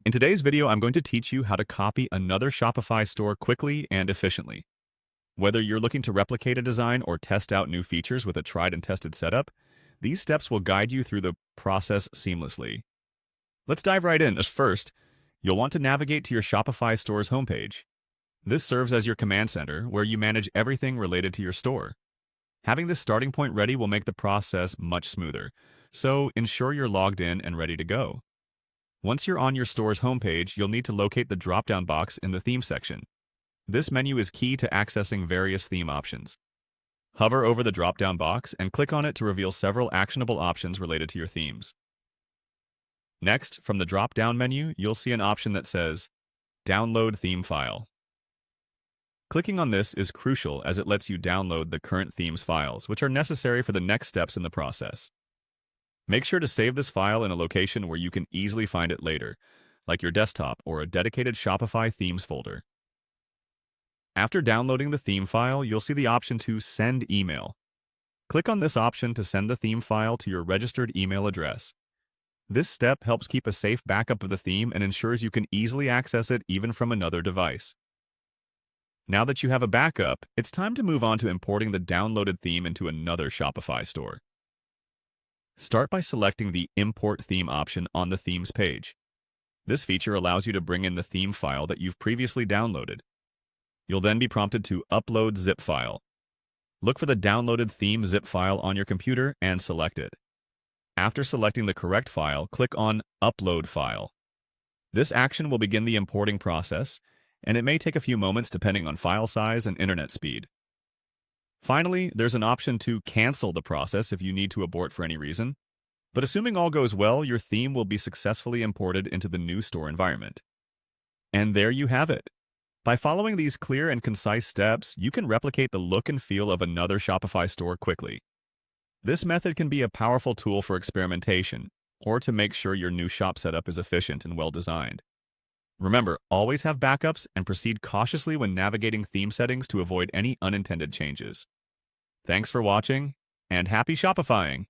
In today's video, I'm going to teach you how to copy another Shopify store quickly and efficiently. Whether you're looking to replicate a design or test out new features with a tried and tested setup, these steps will guide you through the process seamlessly. Let's dive right in. As first, you'll want to navigate to your Shopify store's homepage. This serves as your command center, where you manage everything related to your store. Having this starting point ready will make the process much smoother, so ensure you're logged in and ready to go. Once you're on your store's homepage, you'll need to locate the drop-down box in the theme section. This menu is key to accessing various theme options. Hover over the drop-down box and click on it to reveal several actionable options related to your themes. Next, from the drop-down menu, you'll see an option that says, Download Theme File. Clicking on this is crucial as it lets you download the current theme's files, which are necessary for the next steps in the process. Make sure to save this file in a location where you can easily find it later, like your desktop or a dedicated Shopify themes folder. After downloading the theme file, you'll see the option to Send Email. Click on this option to send the theme file to your registered email address. This step helps keep a safe backup of the theme and ensures you can easily access it even from another device. Now that you have a backup, it's time to move on to importing the downloaded theme into another Shopify store. Start by selecting the Import Theme option on the Themes page. This feature allows you to bring in the theme file that you've previously downloaded. You'll then be prompted to Upload Zip File. Look for the downloaded theme zip file on your computer and select it. After selecting the correct file, click on Upload File. This action will begin the importing process, and it may take a few moments depending on file size and internet speed. Finally, there's an option to cancel the process if you need to abort for any reason, but assuming all goes well, your theme will be successfully imported into the new store environment. And there you have it. By following these clear and concise steps, you can replicate the look and feel of another Shopify store quickly. This method can be a powerful tool for experimentation, or to make sure your new shop setup is efficient and well-designed. Remember, always have backups and proceed cautiously when navigating theme settings to avoid any unintended changes. Thanks for watching, and happy Shopifying!